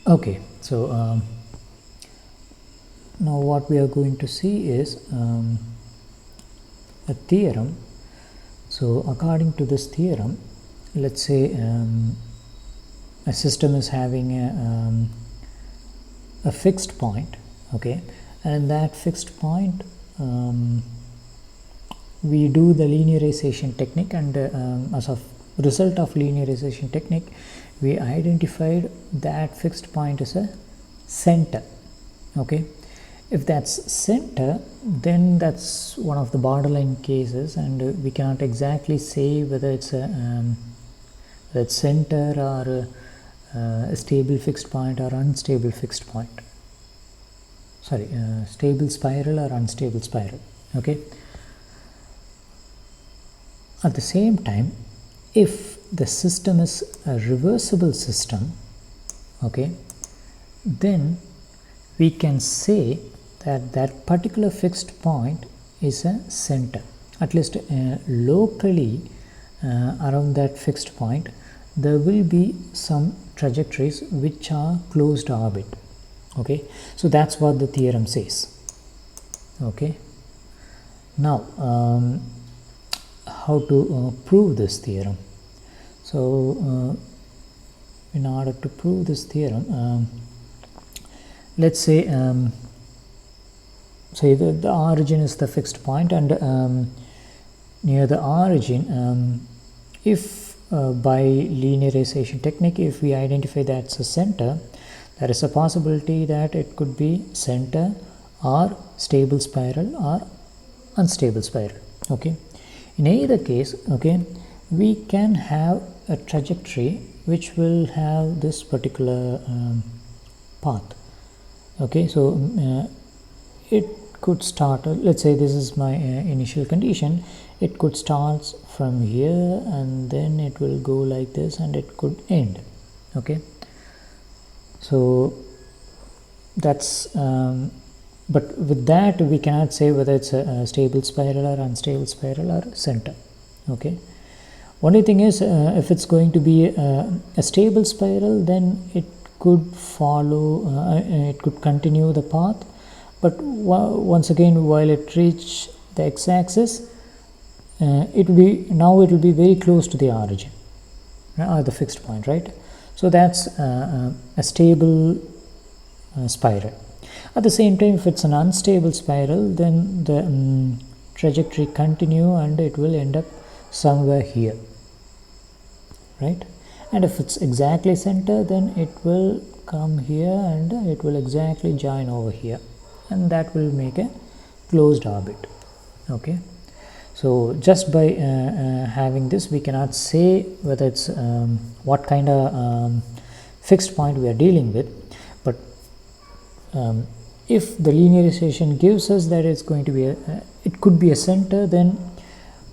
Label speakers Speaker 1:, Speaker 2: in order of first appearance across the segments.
Speaker 1: Okay, so now what we are going to see is a theorem. So according to this theorem, let's say a system is having a fixed point, okay, and in that fixed point we do the linearization technique, and as a result of linearization technique we identified that fixed point as a center. Okay, if that's center, then that's one of the borderline cases, and we cannot exactly say whether it's a center or a stable fixed point or unstable fixed point. Sorry, stable spiral or unstable spiral. Okay. At the same time, if the system is a reversible system, okay, then we can say that that particular fixed point is a center. At least locally around that fixed point there will be some trajectories which are closed orbit. Okay, so that's what the theorem says. Okay, now how to prove this theorem. So in order to prove this theorem, let's say say that the origin is the fixed point, and near the origin, if by linearization technique if we identify that's a center, there is a possibility that it could be center or stable spiral or unstable spiral. Okay, in either case, okay, we can have a trajectory which will have this particular path. Okay, so it could start, let's say this is my initial condition, it could start from here and then it will go like this and it could end. Okay, so that's but with that we cannot say whether it's a stable spiral or unstable spiral or center. Okay, only thing is if it's going to be a stable spiral, then it could follow it could continue the path, but once again while it reach the x-axis it will be very close to the origin or the fixed point, right? So that's a stable spiral. At the same time, if it's an unstable spiral, then the trajectory continue and it will end up somewhere here, right? And if it's exactly center, then it will come here and it will exactly join over here, and that will make a closed orbit. Okay, so just by having this we cannot say whether it's what kind of fixed point we are dealing with, but if the linearization gives us that it's going to be it could be a center, then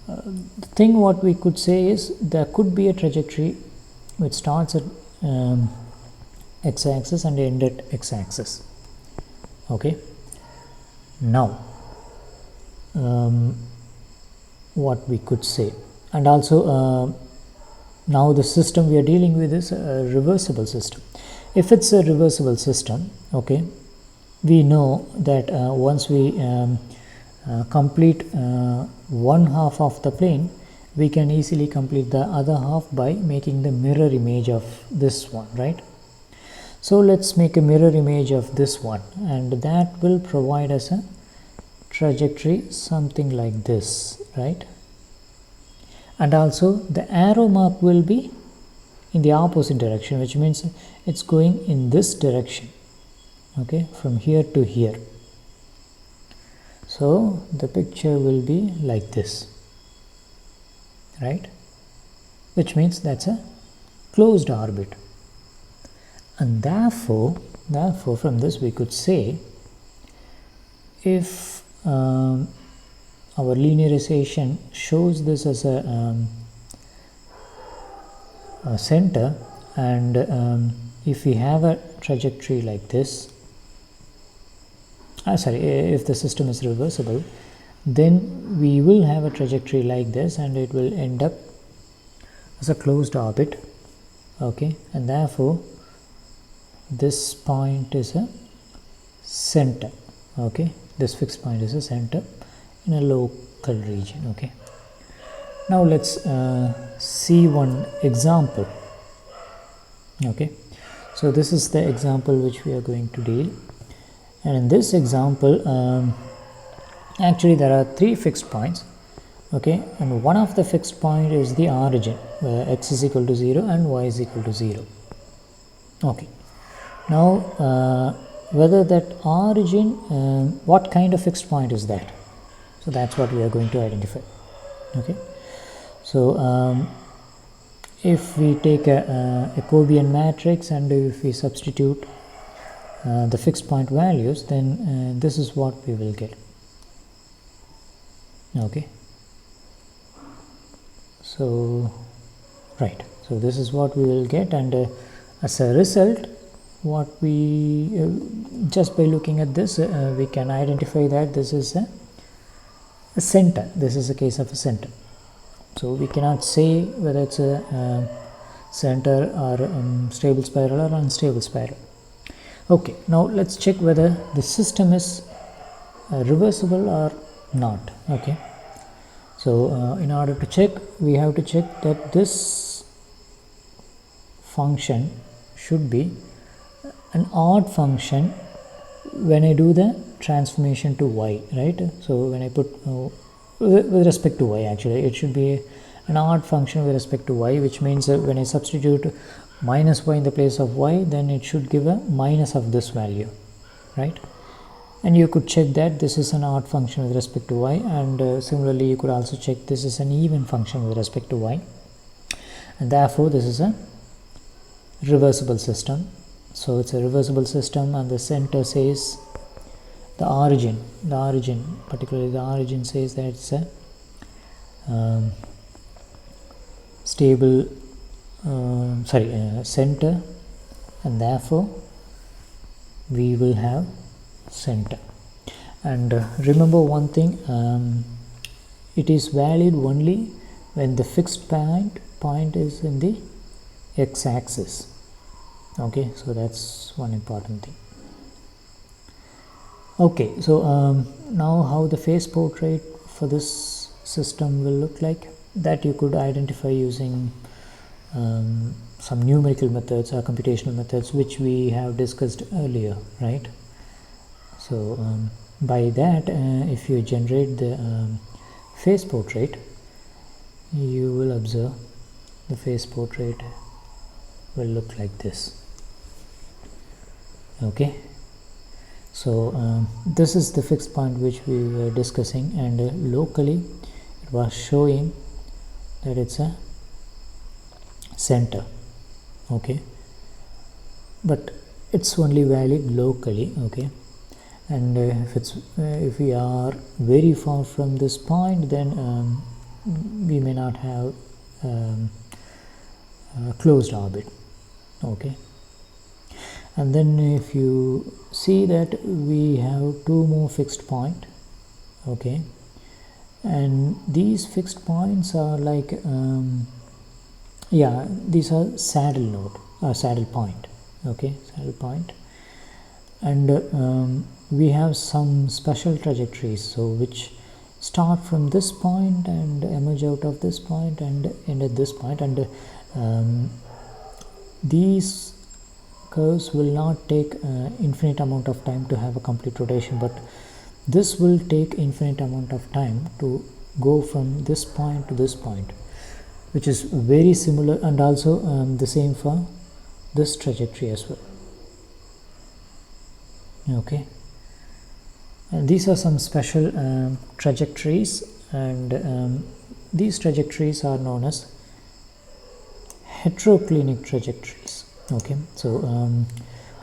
Speaker 1: the thing what we could say is there could be a trajectory which starts at x-axis and end at x-axis. Okay, now what we could say, and also now the system we are dealing with is a reversible system. If it's a reversible system, okay, we know that once we complete one half of the plane, we can easily complete the other half by making the mirror image of this one, right? So let's make a mirror image of this one, and that will provide us a trajectory something like this, right? And also the arrow mark will be in the opposite direction, which means it's going in this direction. Okay, from here to here. So the picture will be like this, right? Which means that's a closed orbit, and therefore from this we could say if our linearization shows this as a center, and if we have a trajectory like this, if the system is reversible, then we will have a trajectory like this and it will end up as a closed orbit. Okay, and therefore this point is a center. Okay, this fixed point is a center in a local region. Okay, now let's see one example. Okay, so this is the example which we are going to deal, and in this example actually there are three fixed points. Okay, and one of the fixed point is the origin where x is equal to 0 and y is equal to 0. Okay, now whether that origin, what kind of fixed point is that? So that's what we are going to identify. Okay, so if we take a Jacobian matrix and if we substitute the fixed point values, then this is what we will get. Okay, so right, so this is what we will get, and as a result, what we just by looking at this we can identify that this is a center. This is a case of a center. So we cannot say whether it's a center or stable spiral or unstable spiral. Okay, now let's check whether the system is reversible or not. Okay, so in order to check, we have to check that this function should be an odd function when I do the transformation to y, right? So when I put with respect to y, actually it should be an odd function with respect to y, which means that when I substitute minus y in the place of y, then it should give a minus of this value, right? And you could check that this is an odd function with respect to y, and similarly you could also check this is an even function with respect to y, and therefore this is a reversible system. So it's a reversible system, and the center says the origin, particularly the origin says that it's a stable center, and therefore we will have center. And remember one thing, it is valid only when the fixed point is in the x-axis. Okay, so that's one important thing. Okay, so now how the phase portrait for this system will look like, that you could identify using some numerical methods or computational methods which we have discussed earlier, right? So by that, if you generate the phase portrait, you will observe the phase portrait will look like this. Okay, so this is the fixed point which we were discussing, and locally it was showing that it's a center. Okay, but it's only valid locally. Okay, and if we are very far from this point, then we may not have a closed orbit. Okay, and then if you see that we have two more fixed point. Okay, and these fixed points are like these are saddle node or saddle point. Okay, saddle point, and we have some special trajectories, so which start from this point and emerge out of this point and end at this point, and these curves will not take infinite amount of time to have a complete rotation, but this will take infinite amount of time to go from this point to this point, which is very similar, and also the same for this trajectory as well. Okay, and these are some special trajectories, and these trajectories are known as heteroclinic trajectories. Okay, so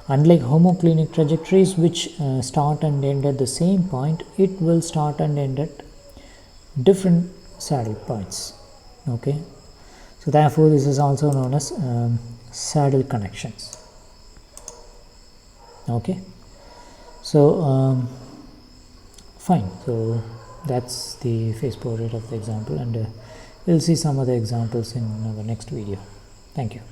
Speaker 1: unlike homoclinic trajectories which start and end at the same point, it will start and end at different saddle points. Okay, so therefore this is also known as saddle connections. Okay, so fine, so that's the phase portrait of the example, and we'll see some other examples in our next video. Thank you.